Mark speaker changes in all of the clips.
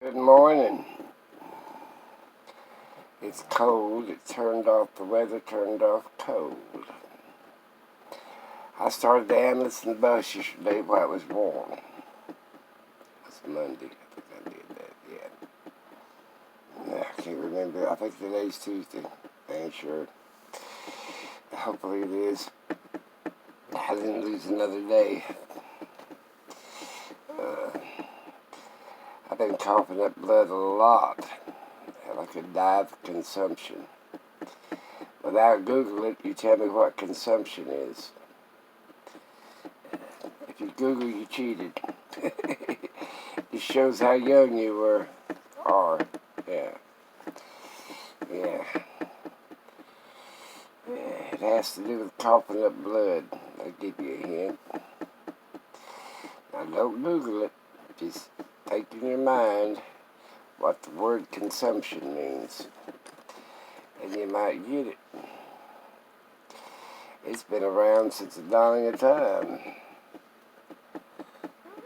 Speaker 1: Good morning. It's cold. The weather turned off cold. I started the ambulance and the bus yesterday while it was warm. It's Monday. I think I did that, yeah. I can't remember. I think today's Tuesday. I ain't sure. Hopefully it is. I didn't lose another day. I've been coughing up blood a lot. Like a dive consumption. Without Googling it, you tell me what consumption is. If you Google, you cheated. It shows how young you are. Yeah. It has to do with coughing up blood. I'll give you a hint. Now, don't Google it. Just take in your mind what the word consumption means, and you might get it. It's been around since the dawning of time.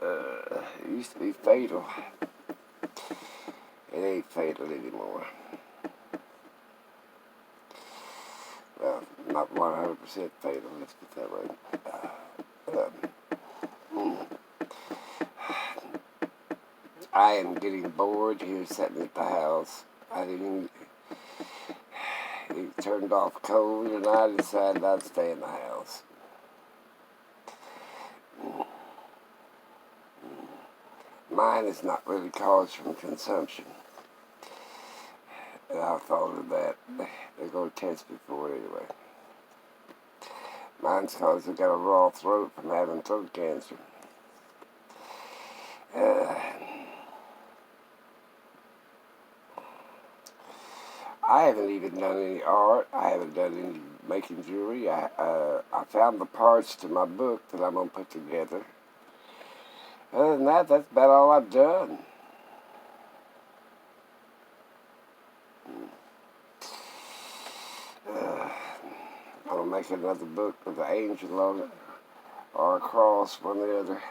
Speaker 1: It used to be fatal. It ain't fatal anymore. Well, not 100% fatal, let's put that way. I am getting bored here sitting at the house. It turned off cold, and I decided I'd stay in the house. Mine is not really caused from consumption. And I thought of that. They're going to test me for it anyway. Mine's caused I got a raw throat from having throat cancer. I haven't even done any art. I haven't done any making jewelry. I found the parts to my book that I'm going to put together. Other than that, that's about all I've done. I'm going to make another book with an angel on it, or a cross, one or the other.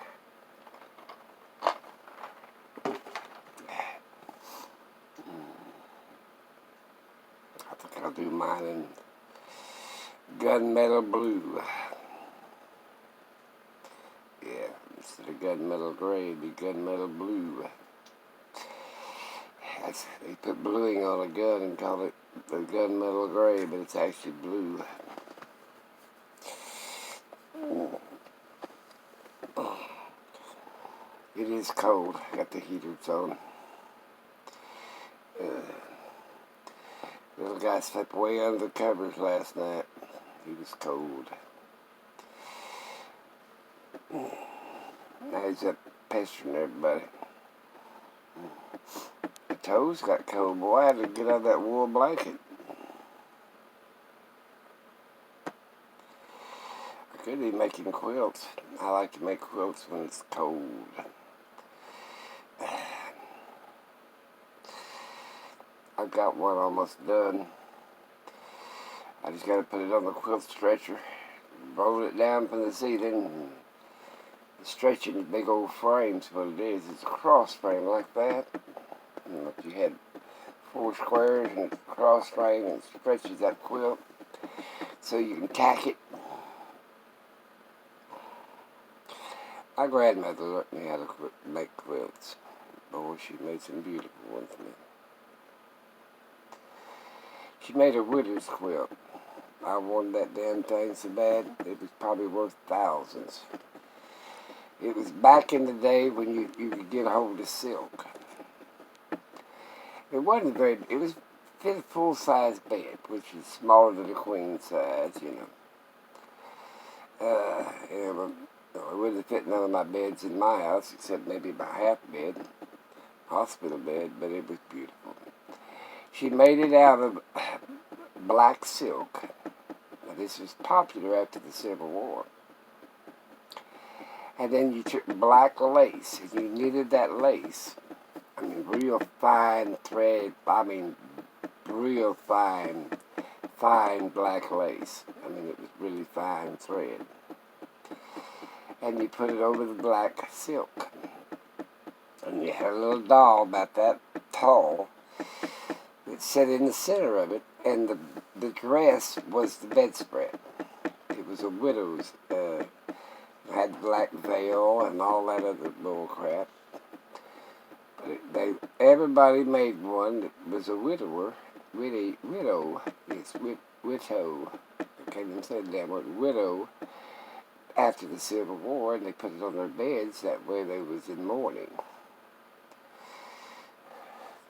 Speaker 1: I think I'll do mine in gunmetal blue. Yeah, instead of gunmetal gray, it'd be gunmetal blue. They put bluing on a gun and call it the gunmetal gray, but it's actually blue. It is cold. I got the heaters on. Little guy slept way under the covers last night. He was cold. Now he's up pestering everybody. My toes got cold, boy. I had to get out of that wool blanket. I could be making quilts. I like to make quilts when it's cold. I've got one almost done. I just got to put it on the quilt stretcher, roll it down from the ceiling, and stretching the big old frame's what it is. It's a cross frame like that. And if you had 4 squares and it's a cross frame and it stretches that quilt so you can tack it. My grandmother taught me how to make quilts. Boy, she made some beautiful ones for me. She made a widow's quilt. I wanted that damn thing so bad, it was probably worth thousands. It was back in the day when you could get a hold of silk. It wasn't very, it was fit a full-size bed, which is smaller than a queen size, you know. It wouldn't fit none of my beds in my house, except maybe my half bed, hospital bed, but it was beautiful. She made it out of black silk. Now, this was popular after the Civil War. And then you took black lace, and you knitted that lace. Real fine thread, real fine black lace. It was really fine thread. And you put it over the black silk. And You had a little doll about that tall that sat in the center of it, and the dress was the bedspread. It was a widow's, had black veil and all that other bull crap. But everybody made one that was a widow. Yes, widow. I can't even say the damn word, widow. After the Civil War, and they put it on their beds. That way, they was in mourning.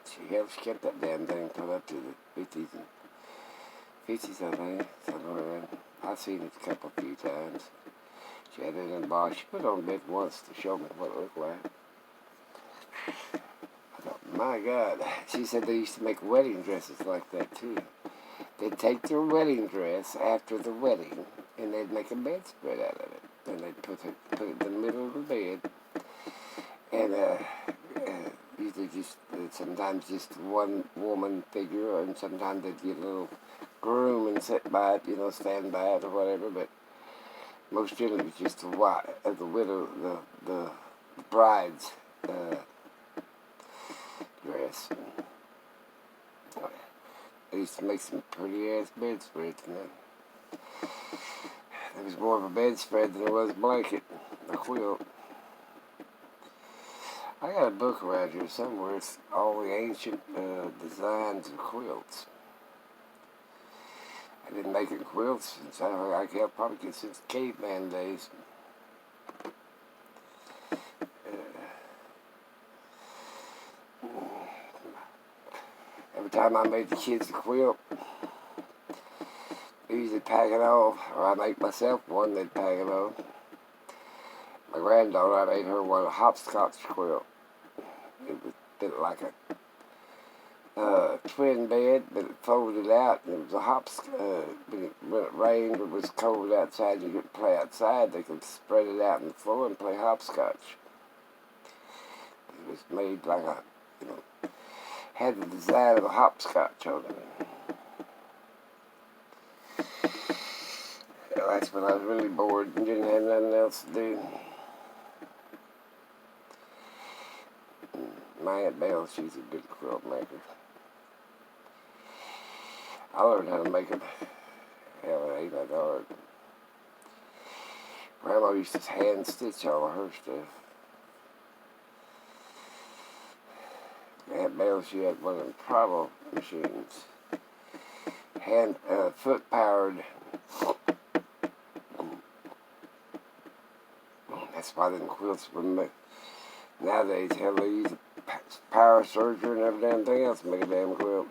Speaker 1: She kept that damn thing put up to the 50s and 50s, I think, somewhere around. I've seen it a few times. She had it in the box. She put it on the bed once to show me what it looked like. I thought, my God. She said they used to make wedding dresses like that, too. They'd take their wedding dress after the wedding, and they'd make a bedspread out of it. And they'd put it in the middle of the bed, and usually sometimes just one woman figure, and sometimes they'd get a little groom and sit by it, stand by it or whatever, but most generally it was just the widow, the bride's dress. They used to make some pretty-ass bedspreads, It was more of a bedspread than it was a blanket, a quilt. I got a book around here somewhere. It's all the ancient designs of quilts. I've been making quilts since probably since caveman days. Every time I made the kids a quilt, they usually pack it off, or I make myself one, they'd pack it off. My granddaughter, I made her one, a hopscotch quilt. It was built like a twin bed, but it folded out, and it was a when it rained or was cold outside, you could play outside, they could spread it out on the floor and play hopscotch. It was made like had the design of a hopscotch on it. That's when I was really bored and didn't have nothing else to do. My Aunt Belle, she's a good quilt maker. I learned how to make them. Hell, it ain't that hard. Grandma used to hand stitch all of her stuff. Aunt Belle, she had one of them Pravo machines. Foot powered. That's why them quilts were made. Nowadays, hell, they use power surgery and every damn thing else to make a damn quilt.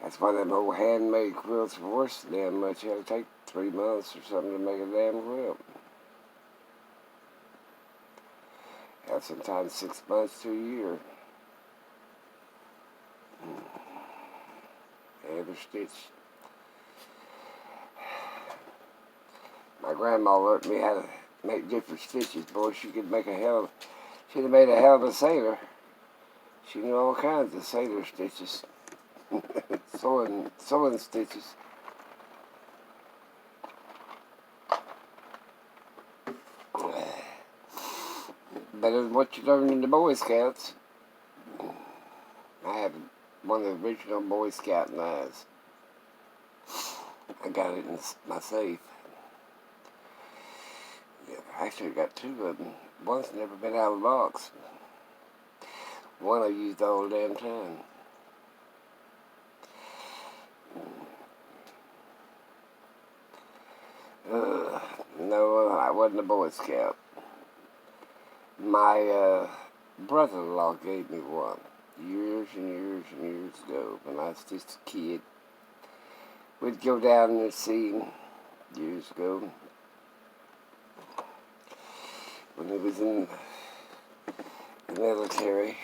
Speaker 1: That's why them old handmade quilts were worse damn much. You had to take 3 months or something to make a damn quilt. Hell, sometimes 6 months to a year. Every stitch. My grandma learned me how to make different stitches. Boy, she'd have made a hell of a sailor. She knew all kinds of sailor stitches. sewing stitches. Better than what you learned in the Boy Scouts. I have one of the original Boy Scout knives. I got it in my safe. Yeah, actually, I got 2 of them. One's never been out of the box. One I used all the damn time. No, I wasn't a Boy Scout. My brother-in-law gave me one years and years and years ago when I was just a kid. We'd go down in the sea years ago when he was in the military.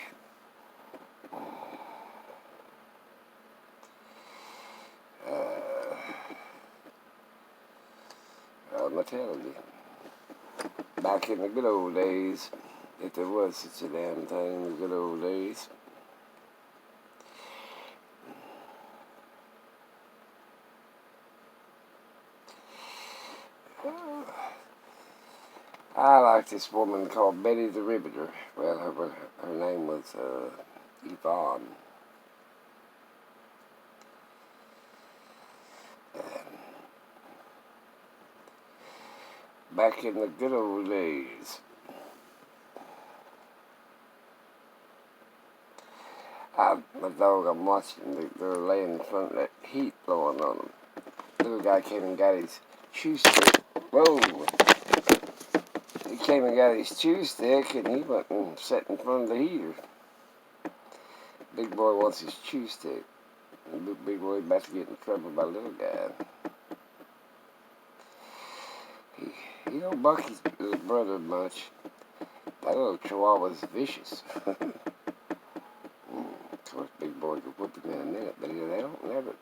Speaker 1: I'm telling you, back in the good old days, if there was such a damn thing in the good old days. I like this woman called Betty the Riveter. Well, her name was Yvonne. Back in the good old days, my dog, I'm watching, they're laying in front of that heat blowing on them. Little guy came and got his chew stick. Whoa! He came and got his chew stick and he went and sat in front of the heater. Big boy wants his chew stick. And big boy about to get in trouble by little guy. He don't buck his little brother much. That little chihuahua's vicious. Of course, big boy could whoop him in a minute, but they don't never.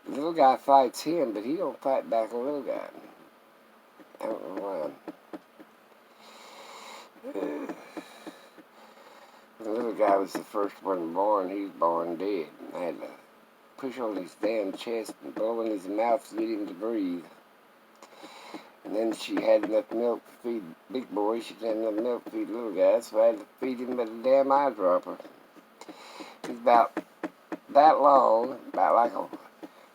Speaker 1: The little guy fights him, but he don't fight back a little guy. I don't know why. The little guy was the first one born. He was born dead. I had to push on his damn chest and blow in his mouth to get him to breathe. And then she had enough milk to feed big boy. She didn't have enough milk to feed little guy, so I had to feed him with a damn eyedropper. He's about that long, about like the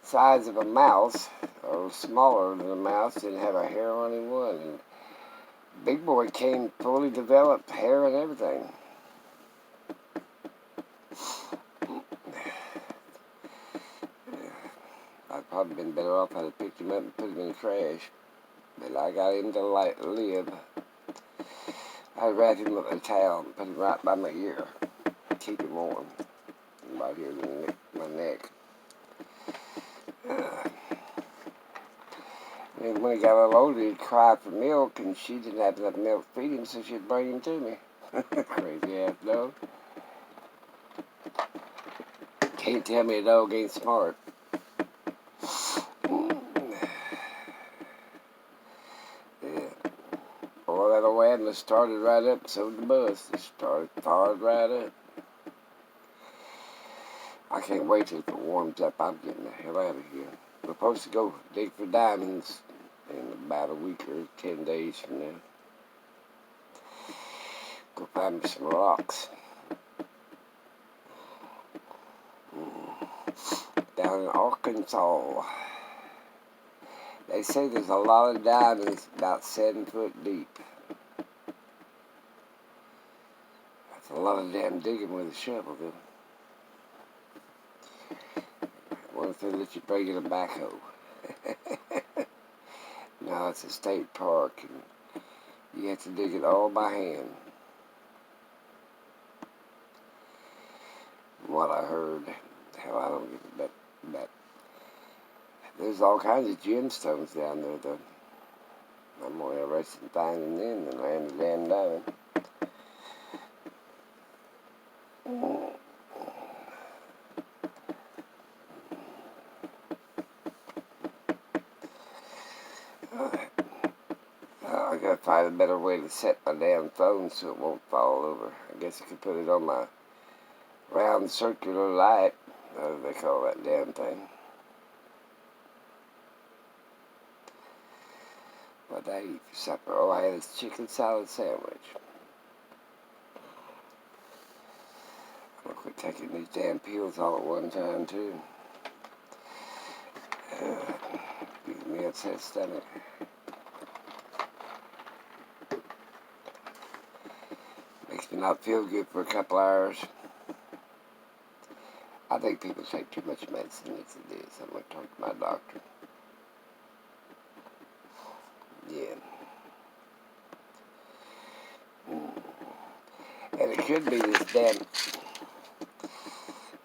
Speaker 1: size of a mouse, or smaller than a mouse, didn't have a hair on him one. And big boy came fully developed, hair and everything. I'd probably been better off had I picked him up and put him in the trash. But I got him to live. I wrapped him up in a towel and put him right by my ear. Keep him warm. Right here in my neck. And when he got a little older, he'd cry for milk, and she didn't have enough milk to feed him, so she'd bring him to me. Crazy ass dog. Can't tell me a dog ain't smart. All that awareness started right up, so did the bus. It fired right up. I can't wait till it warms up. I'm getting the hell out of here. We're supposed to go dig for diamonds in about a week or 10 days from now. Go find me some rocks. Down in Arkansas. They say there's a lot of diamonds about 7 foot deep. That's a lot of damn digging with a shovel, though. What if they let you bring in a backhoe? No, it's a state park, and you have to dig it all by hand. From what I heard, hell, I don't give a bet. There's all kinds of gemstones down there, though. I'm more interested in finding them than I am the damn diamond. I gotta find a better way to set my damn phone so it won't fall over. I guess I could put it on my round circular light. What do they call that damn thing? What did I eat for supper? Oh, I had a chicken salad sandwich. I'm gonna quit taking these damn pills all at one time, too. Gives me upset stomach. Makes me not feel good for a couple hours. I think people take too much medicine as it is. I'm going to talk to my doctor. Yeah. And it could be this damn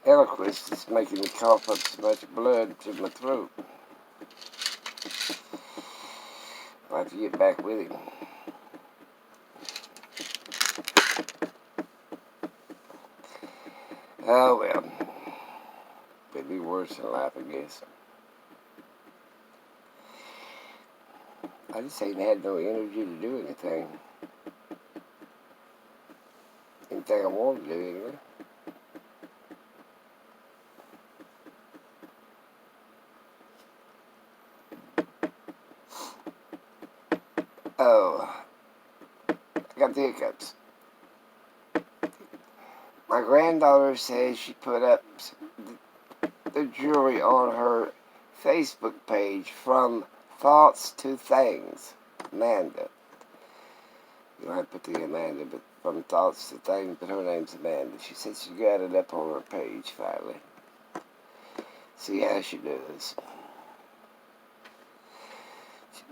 Speaker 1: Eliquis that's making me cough up so much blood to my throat. I'll have to get back with him. Oh, well. Could be worse in life, I guess. I just ain't had no energy to do anything. Anything I wanted to do, anyway. Oh. the hiccups. My granddaughter says she put up the jewelry on her Facebook page from Thoughts to Things. Amanda. You don't have to put the Amanda, but from Thoughts to Things, but her name's Amanda. She said she got it up on her page finally. See how she does.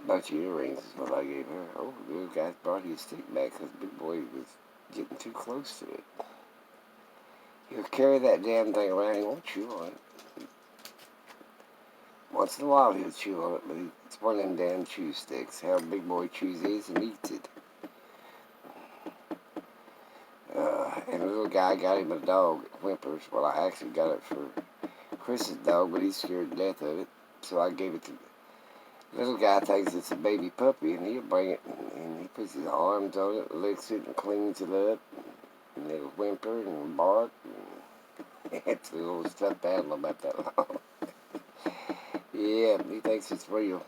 Speaker 1: A bunch of earrings is what I gave her. Oh, the little guy brought his stick back because Big Boy was getting too close to it. He'll carry that damn thing around. He won't chew on it. Once in a while he'll chew on it, but it's one of them damn chew sticks. How Big Boy chews his and eats it. And the little guy got him a dog that whimpers. Well, I actually got it for Chris's dog, but he's scared to death of it. So I gave it to the little guy. Thinks it's a baby puppy, and he'll bring it, and he puts his arms on it, licks it, and cleans it up. And it'll whimper and bark. And it's a little stuffed animal about that long. Yeah, he thinks it's real.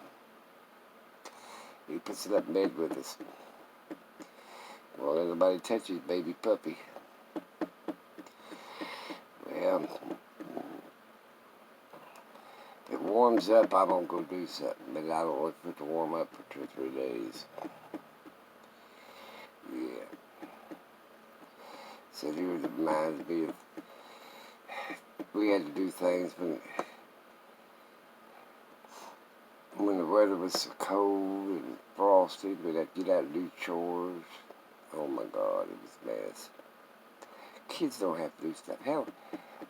Speaker 1: He puts it up in bed with us. Won't let nobody touch his baby puppy. Well, if it warms up, I'm going to go do something. But I don't look for it to warm up for 2 or 3 days. Yeah. So here it reminds me of, we had to do things when the weather was so cold and frosty. We'd have to get out and do chores. Oh my God, it was a mess. Kids don't have to do stuff. Hell,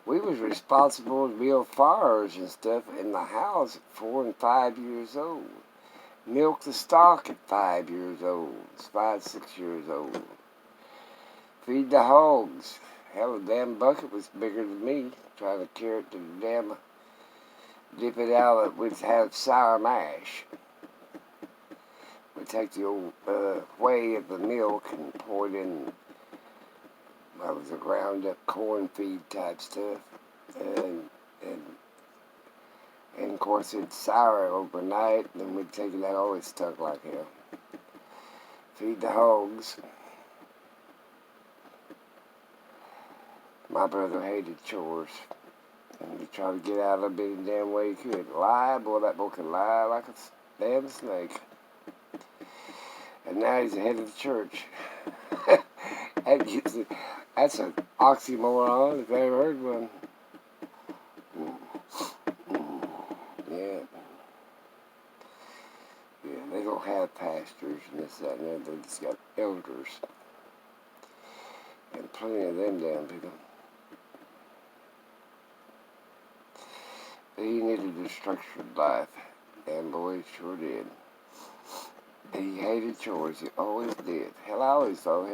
Speaker 1: we was responsible to build fires and stuff in the house at 4 and 5 years old. Milk the stock at 5 years old. 5, 6 years old. Feed the hogs. Hell, the damn bucket was bigger than me. Trying to carry it to the damn, dip it out with have sour mash. We take the old whey of the milk and pour it in. That was a ground up corn feed type stuff, and of course it's sour overnight. And then we'd take it out, always stuck like hell. Feed the hogs. My brother hated chores, and he tried to get out of it any damn way he could. Lie, boy, that boy could lie like a damn snake. And now he's the head of the church. That's an oxymoron if I ever heard one. Yeah. Yeah, they don't have pastors and this, that, and that. They just got elders. And plenty of them damn people. He needed a structured life, and boy, he sure did. He hated chores. He always did. Hell, I always thought,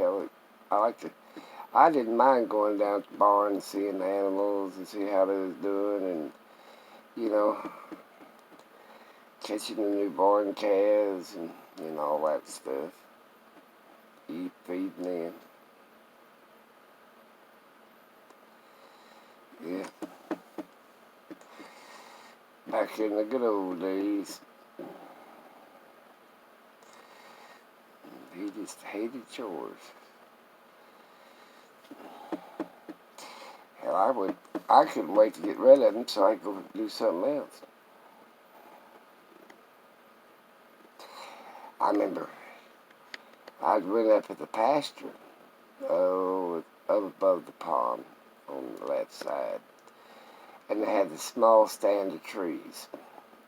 Speaker 1: I didn't mind going down to the barn and seeing the animals and see how they was doing and, you know, catching the newborn calves and all that stuff. Feeding them. Yeah. Back in the good old days. He just hated chores. Hell, I couldn't wait to get rid of them so I could go do something else. I remember I went up at the pasture, up above the pond on the left side, and they had this small stand of trees,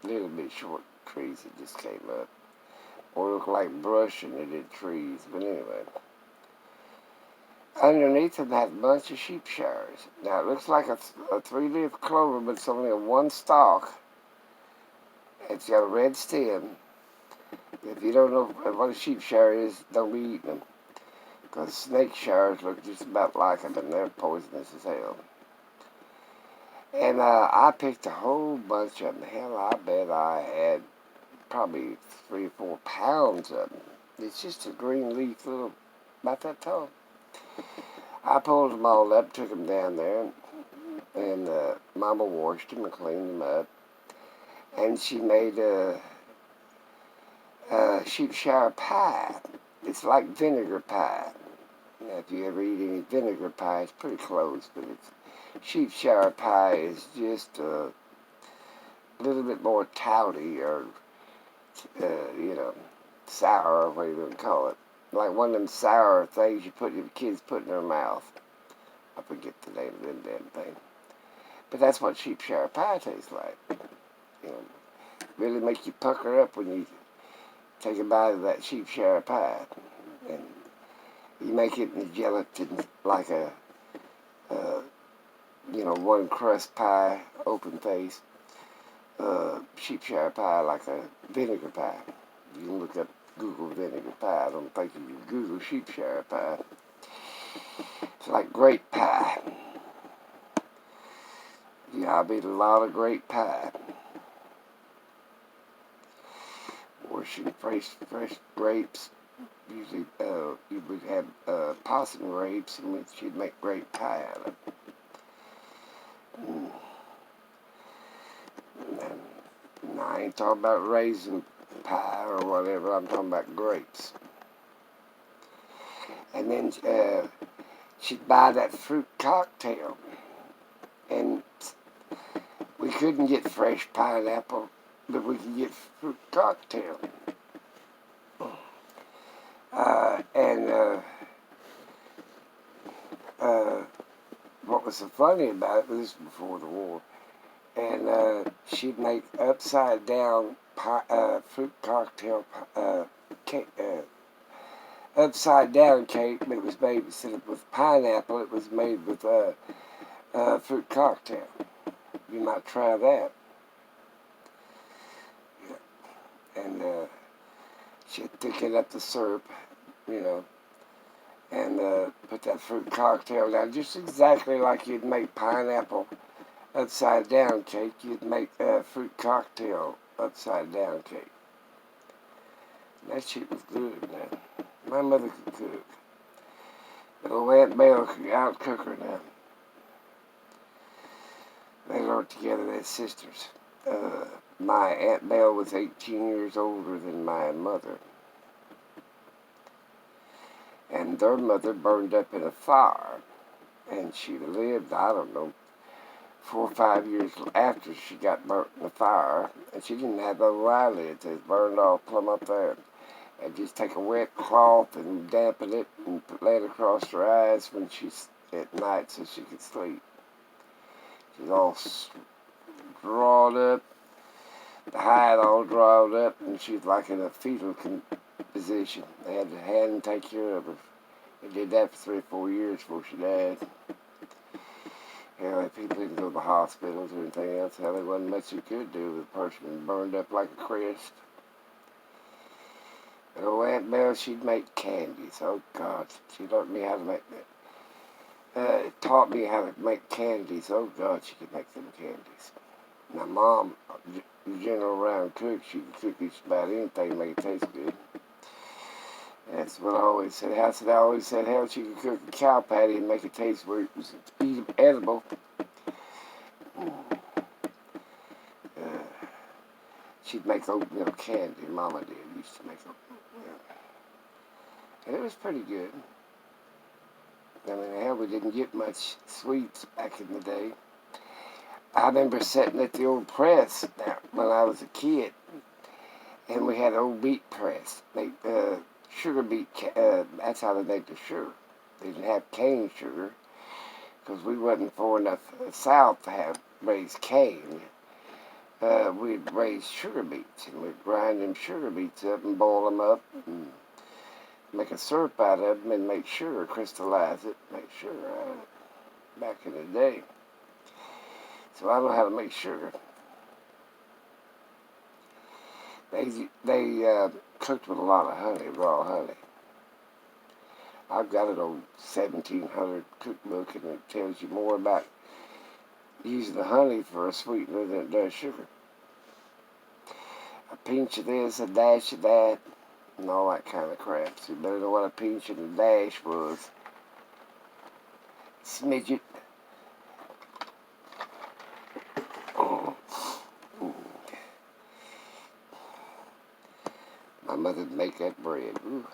Speaker 1: little bit short trees that just came up. Or looked like brush and they did trees, but anyway. Underneath them had a bunch of sheep showers. Now it looks like a 3-leaf clover, but it's only a 1 stalk. It's got a red stem. If you don't know what a sheep shower is, don't be eating them. Because snake showers look just about like them, and they're poisonous as hell. And I picked a whole bunch of them. Hell, I bet I had probably 3 or 4 pounds of them. It's just a green leaf, little, about that tall. I pulled them all up, took them down there, and Mama washed them and cleaned them up. And she made a sheep shower pie. It's like vinegar pie. Now, if you ever eat any vinegar pie, it's pretty close, but sheep shower pie is just a little bit more touty or, sour, or what you want to call it. Like one of them sour things your kids put in their mouth. I forget the name of them damn thing. But that's what sheep shower pie tastes like. You know, really make you pucker up when you take a bite of that sheep shower pie. And you make it in the gelatin like a one crust pie, open face. Sheep shower pie like a vinegar pie. You can look up Google vinegar pie. I don't think you can Google sheep shower pie. It's like grape pie. Yeah, I've eaten a lot of grape pie. Washing fresh grapes. Usually, you would have possum grapes, and she'd make grape pie out of it. And I ain't talking about raisin pie or whatever. I'm talking about grapes. And then she'd buy that fruit cocktail, and we couldn't get fresh pineapple, but we could get fruit cocktail. What was so funny about it, this was before the war, and she'd make upside down fruit cocktail cake, upside down cake, but it was made instead of with pineapple, it was made with fruit cocktail. You might try that. Yeah. And she'd thicken up the syrup, and put that fruit cocktail down, just exactly like you'd make pineapple upside down cake. You'd make fruit cocktail upside down cake. And that shit was good, man. My mother could cook, but old Aunt Belle could out-cook her now. They learned together, they're sisters. My Aunt Belle was 18 years older than my mother. And their mother burned up in a fire. And she lived, I don't know, 4 or 5 years after she got burnt in the fire. And she didn't have no eyelids. They burned off plumb up there. And just take a wet cloth and dampen it and lay it across her eyes when she's at night so she could sleep. She's all drawn up, the hide all drawn up, and she's like in a fetal position. They had to hand and take care of her. They did that for 3 or 4 years before she died. People didn't go to the hospitals or anything else. There wasn't much you could do with a person burned up like a crest. But old Aunt Belle, she'd make candies. Oh, God. She taught me how to make candies. Oh, God, she could make them candies. My mom, general round cook, she could cook just about anything to make it taste good. That's what I always said. I always said how she could cook a cow patty and make it taste where it was edible. She'd make oatmeal candy. Mama did. Used to make oatmeal. And it was pretty good. I mean, hell, we didn't get much sweets back in the day. I remember sitting at the old press when I was a kid, and we had an old beet press. Sugar beet, that's how they made the sugar. They didn't have cane sugar, because we wasn't far enough south to have raised cane. We'd raise sugar beets, and we'd grind them sugar beets up and boil them up, and make a syrup out of them, and make sugar, crystallize it, make sugar out of it, back in the day. So I know how to make sugar. They cooked with a lot of honey, raw honey. I've got an old 1700 cookbook, and it tells you more about using the honey for a sweetener than it does sugar. A pinch of this, a dash of that, and all that kind of crap. So you better know what a pinch and a dash was. Smidget. My mother'd make that bread. Ooh.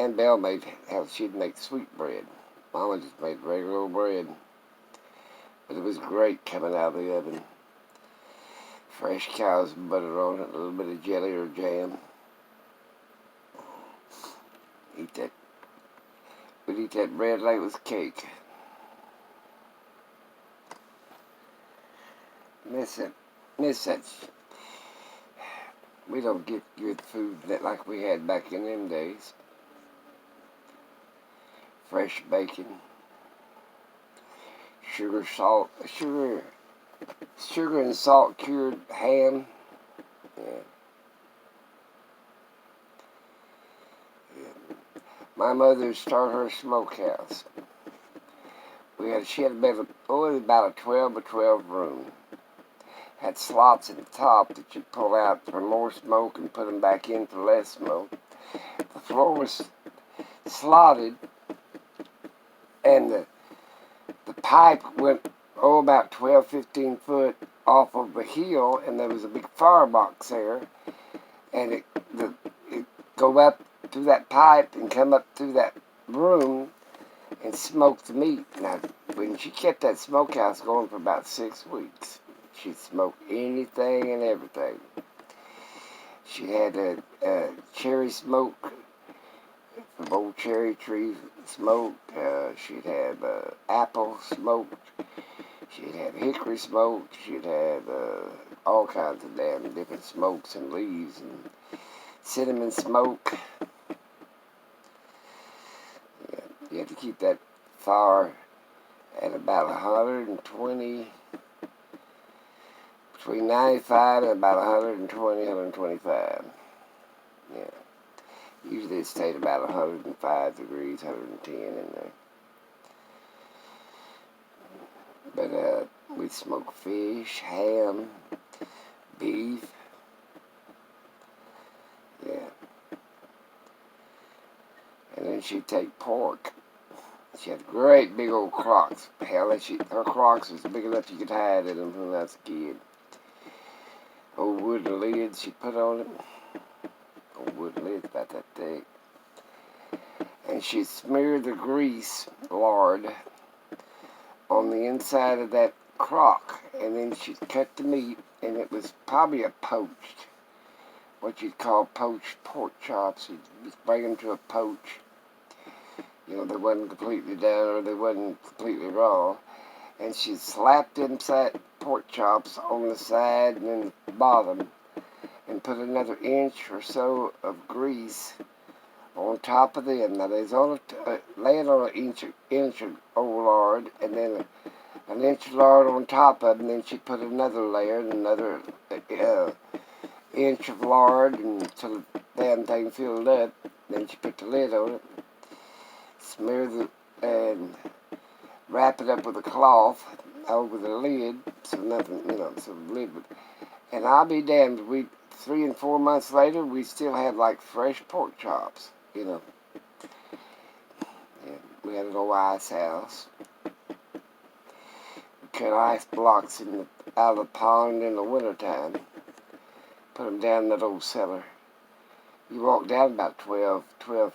Speaker 1: Aunt Belle made how she'd make sweet bread. Mama just made regular old bread. But it was great coming out of the oven. Fresh cow's butter on it, a little bit of jelly or jam. Eat that. We'd eat that bread like it was cake. Miss that. We don't get good food like we had back in them days. Fresh bacon, sugar and salt cured ham. Yeah. My mother started her smokehouse. She had about a 12 by 12 room. Had slots at the top that you pull out for more smoke and put them back in for less smoke. The floor was slotted, and the pipe went about 12, 15 foot off of a hill, and there was a big firebox there, and it go up through that pipe and come up through that room and smoke the meat. Now, when she kept that smokehouse going for about 6 weeks, she'd smoke anything and everything. She had a cherry smoke from old cherry tree smoke. She'd have apple smoked. She'd have hickory smoked. She'd have all kinds of damn different smokes and leaves and cinnamon smoke. Yeah, you had to keep that fire at about 120, between 95 and about 120, 125. Yeah. Usually it stayed about 105 degrees, 110 in there. But we'd smoke fish, ham, beef. Yeah. And then she'd take pork. She had great big old crocks. Hell, her crocks was big enough you could hide in them when I was a kid. Old wooden lids she put on it. Old wooden lids about that thick. And she'd smear the grease, lard, on the inside of that crock. And then she'd cut the meat, and it was probably a poached, what you'd call poached pork chops. You'd bring them to a poach. You know, they wasn't completely done or they wasn't completely raw. And she'd slap them pork chops on the side and then the bottom and put another inch or so of grease on top of them. Now, there's laying on an inch of old lard and then an inch of lard on top of it, and then she'd put another layer and another inch of lard until the damn thing filled up. Then she put the lid on it. Smear and wrap it up with a cloth over the lid so nothing, so the lid would. And I'll be damned, 3 and 4 months later, we still had like fresh pork chops, Yeah, we had an old ice house. We cut ice blocks out of the pond in the wintertime, put them down in that old cellar. You walk down about 12,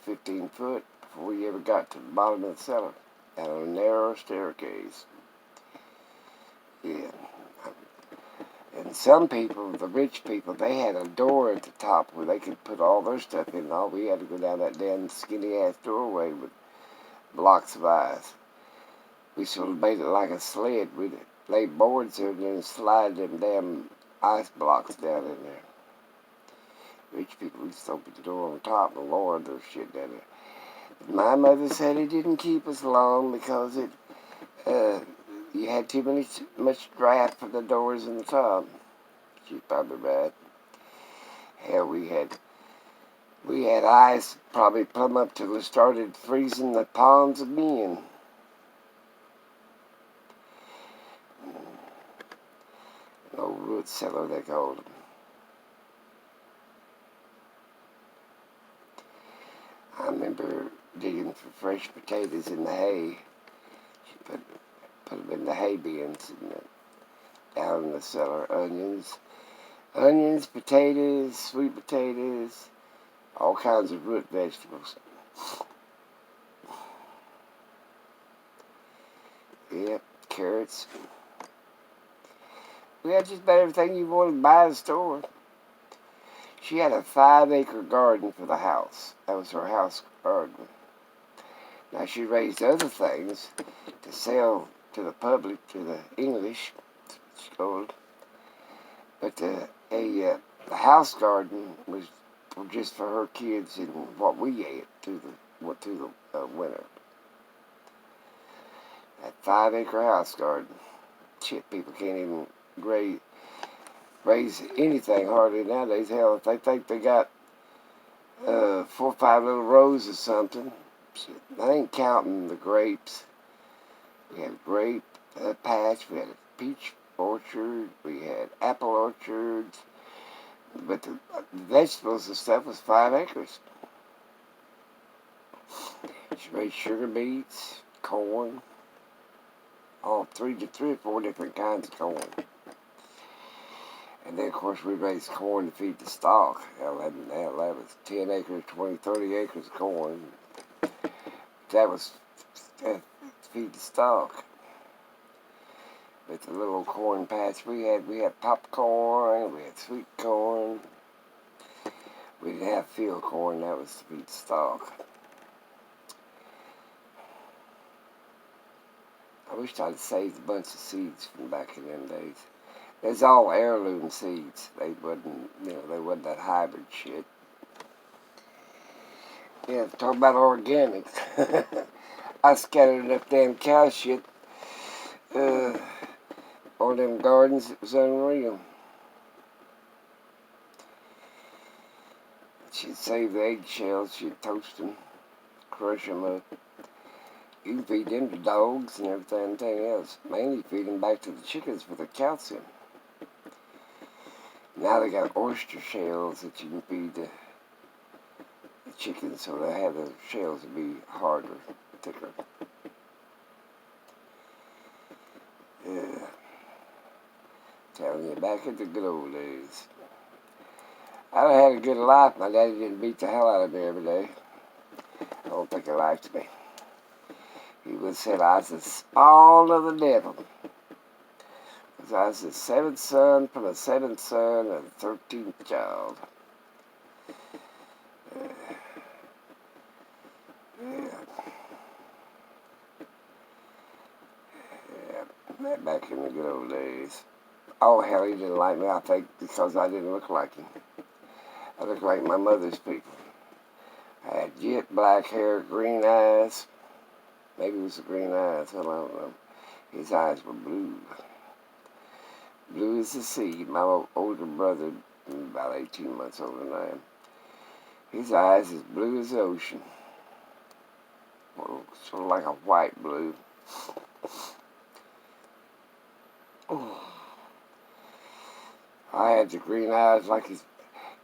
Speaker 1: 15 foot before you ever got to the bottom of the cellar, down a narrow staircase. Yeah. And some people, the rich people, they had a door at the top where they could put all their stuff in. All we had to go down that damn skinny-ass doorway with blocks of ice. We sort of made it like a sled. We'd lay boards there and then slide them damn ice blocks down in there. Rich people would just open the door on top and lower their shit down there. My mother said it didn't keep us long because you had much draft for the doors in the top. She's probably right. Hell, we had ice probably plumb up till it started freezing the ponds again. An old root cellar, they called them. I remember digging for fresh potatoes in the hay. She put them in the hay bins down in the cellar. Onions, potatoes, sweet potatoes, all kinds of root vegetables. Yeah, carrots. We had just about everything you wanted to buy at the store. She had a 5-acre garden for the house. That was her house garden. Now she raised other things to sell to the public, to the English school. But the house garden was just for her kids and what we ate through the winter. That 5-acre house garden. Shit, people can't even raise anything hardly nowadays. Hell, if they think they got 4 or 5 little rows or something, shit, I ain't counting the grapes. We had a grape patch, we had a peach orchard, we had apple orchards, but the vegetables and stuff was 5 acres. She raised sugar beets, corn, all three or four different kinds of corn. And then, of course, we raised corn to feed the stock. Hell, that was 10 acres, 20, 30 acres of corn. That was to feed the stock. With the little corn patch we had popcorn, we had sweet corn. We didn't have field corn, that was to feed the stock. I wished I'd saved a bunch of seeds from back in them days. There's all heirloom seeds. They wasn't that hybrid shit. Yeah, talk about organics. I scattered enough damn cow shit on them gardens, it was unreal. She'd save the eggshells, she'd toast them, crush them up. You can feed them to dogs and everything else. Mainly feed them back to the chickens for the calcium. Now they got oyster shells that you can feed the chickens, so they have the shells to be harder, thicker. Yeah. Telling you, back at the good old days. I'd have had a good life. My daddy didn't beat the hell out of me every day. I don't think he liked me. He would have said I was the spawn of the devil. Because I was the 7th son from the 7th son and the 13th child. Yeah. Back in the good old days. Oh, hell, he didn't like me, I think, because I didn't look like him. I looked like my mother's people. I had jet black hair, green eyes. Maybe it was the green eyes, I don't know. His eyes were blue. Blue as the sea. My older brother, about 18 months older than I am. His eyes as blue as the ocean. Well, sort of like a white blue. I had the green eyes like his